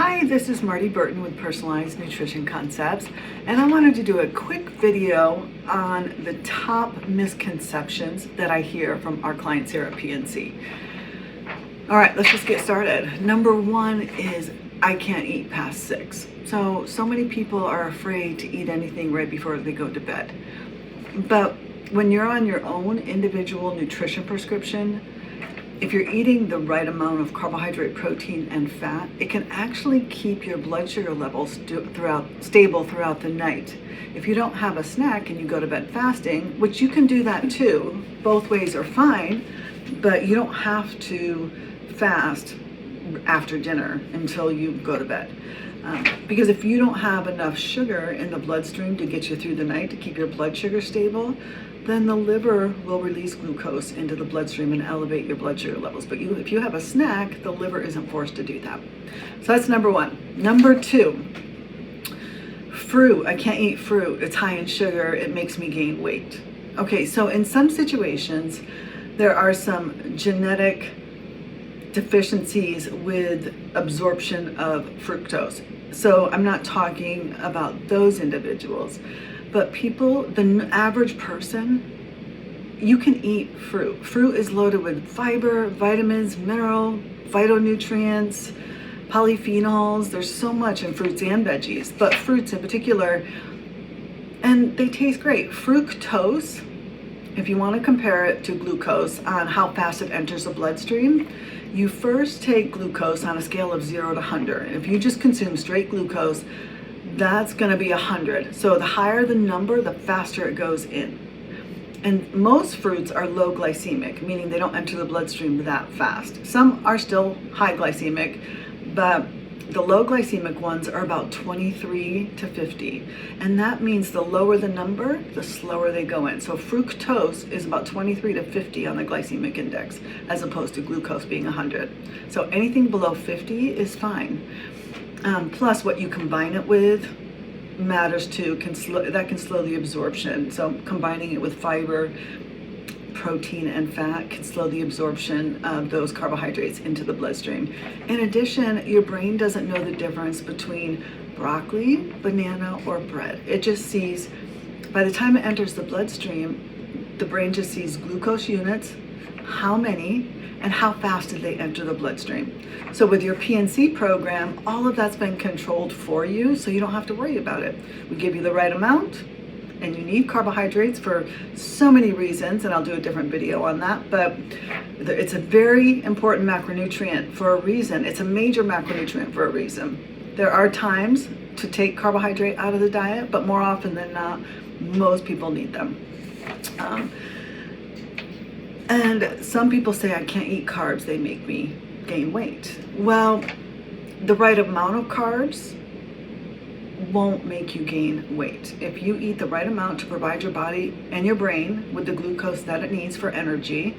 Hi, this is Marty Burton with Personalized Nutrition Concepts, and I wanted to do a quick video on the top misconceptions that I hear from our clients here at PNC. All right, let's just get started. Number one is I can't eat past 6. So many people are afraid to eat anything right before they go to bed. But when you're on your own individual nutrition prescription, if you're eating the right amount of carbohydrate, protein, and fat, it can actually keep your blood sugar levels stable throughout the night. If you don't have a snack and you go to bed fasting, which you can do that too, both ways are fine, but you don't have to fast after dinner until you go to bed. Because if you don't have enough sugar in the bloodstream to get you through the night to keep your blood sugar stable, then the liver will release glucose into the bloodstream and elevate your blood sugar levels. But if you have a snack, the liver isn't forced to do that. So that's number one. Number two, fruit. I can't eat fruit. It's high in sugar. It makes me gain weight. Okay, so in some situations, there are some genetic deficiencies with absorption of fructose. So I'm not talking about those individuals. But people, the average person, you can eat fruit. Fruit is loaded with fiber, vitamins, mineral, phytonutrients, polyphenols. There's so much in fruits and veggies, but fruits in particular, and they taste great. Fructose, if you want to compare it to glucose on how fast it enters the bloodstream, you first take glucose on a scale of 0 to 100. If you just consume straight glucose, that's going to be 100. So the higher the number, the faster it goes in. And most fruits are low glycemic, meaning they don't enter the bloodstream that fast. Some are still high glycemic, but the low glycemic ones are about 23 to 50. And that means the lower the number, the slower they go in. So fructose is about 23 to 50 on the glycemic index, as opposed to glucose being 100. So anything below 50 is fine. Plus what you combine it with matters too. That can slow the absorption. So combining it with fiber, protein, and fat can slow the absorption of those carbohydrates into the bloodstream. In addition, your brain doesn't know the difference between broccoli, banana, or bread. It just sees, by the time it enters the bloodstream, the brain just sees glucose units, how many, and how fast did they enter the bloodstream. So with your PNC program, all of that's been controlled for you, so you don't have to worry about it. We give you the right amount, and you need carbohydrates for so many reasons, and I'll do a different video on that, but it's a very important macronutrient for a reason. It's a major macronutrient for a reason. There are times to take carbohydrate out of the diet, but more often than not, most people need them. And some people say, I can't eat carbs, they make me gain weight. Well, the right amount of carbs won't make you gain weight. If you eat the right amount to provide your body and your brain with the glucose that it needs for energy,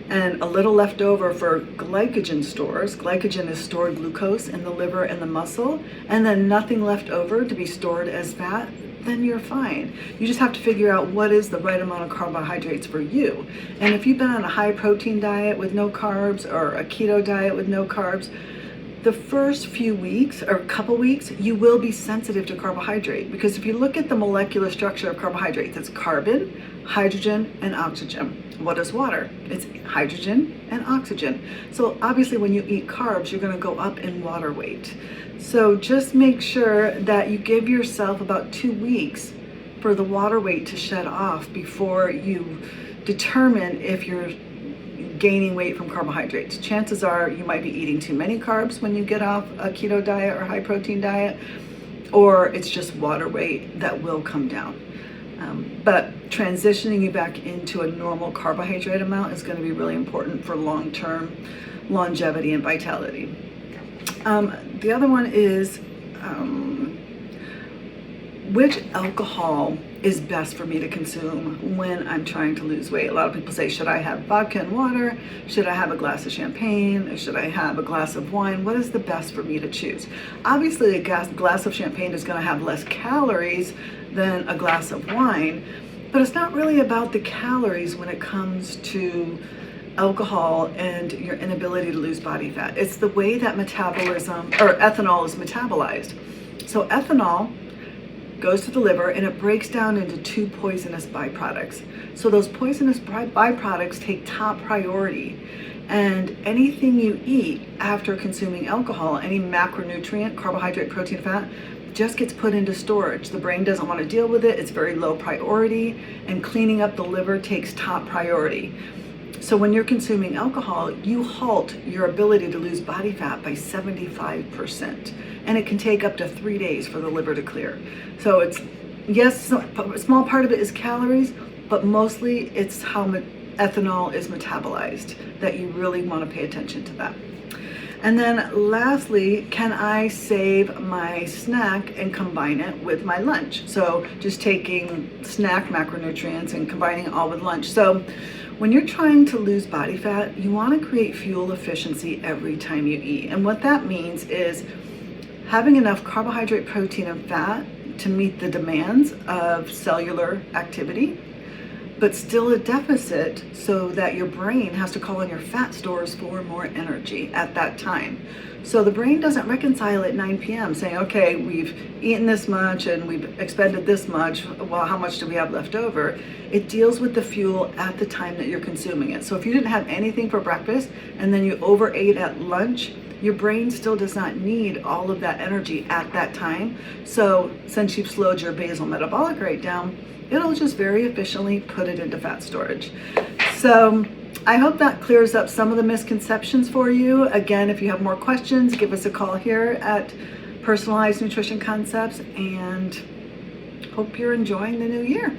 and a little left over for glycogen stores. Glycogen is stored glucose in the liver and the muscle, and then nothing left over to be stored as fat, then you're fine. You just have to figure out what is the right amount of carbohydrates for you. And if you've been on a high protein diet with no carbs or a keto diet with no carbs, the first few weeks or couple weeks, you will be sensitive to carbohydrate, because if you look at the molecular structure of carbohydrates, it's carbon, hydrogen, and oxygen. What is water? It's hydrogen and oxygen. So obviously when you eat carbs, you're going to go up in water weight. So just make sure that you give yourself about 2 weeks for the water weight to shed off before you determine if you're gaining weight from carbohydrates. Chances are you might be eating too many carbs when you get off a keto diet or high protein diet, or it's just water weight that will come down. But transitioning you back into a normal carbohydrate amount is going to be really important for long-term longevity and vitality. The other one is which alcohol is best for me to consume when I'm trying to lose weight. A lot of people say, should I have vodka and water? Should I have a glass of champagne? Or should I have a glass of wine? What is the best for me to choose? Obviously, a glass of champagne is going to have less calories than a glass of wine, but it's not really about the calories when it comes to alcohol and your inability to lose body fat. It's the way that metabolism, or ethanol, is metabolized. So ethanol goes to the liver and it breaks down into two poisonous byproducts. So those poisonous byproducts take top priority. And anything you eat after consuming alcohol, any macronutrient, carbohydrate, protein, fat, just gets put into storage. The brain doesn't want to deal with it. It's very low priority, and cleaning up the liver takes top priority. So when you're consuming alcohol, you halt your ability to lose body fat by 75%. And it can take up to 3 days for the liver to clear. So it's, yes, a small part of it is calories, but mostly it's how ethanol is metabolized that you really want to pay attention to that. And then lastly, can I save my snack and combine it with my lunch? So just taking snack macronutrients and combining it all with lunch. So when you're trying to lose body fat, you want to create fuel efficiency every time you eat. And what that means is having enough carbohydrate, protein, and fat to meet the demands of cellular activity, but still a deficit so that your brain has to call on your fat stores for more energy at that time. So the brain doesn't reconcile at 9 p.m. saying, okay, we've eaten this much and we've expended this much, well, how much do we have left over? It deals with the fuel at the time that you're consuming it. So if you didn't have anything for breakfast and then you overate at lunch, your brain still does not need all of that energy at that time. So since you've slowed your basal metabolic rate down, it'll just very efficiently put it into fat storage. So I hope that clears up some of the misconceptions for you. Again, if you have more questions, give us a call here at Personalized Nutrition Concepts, and hope you're enjoying the new year.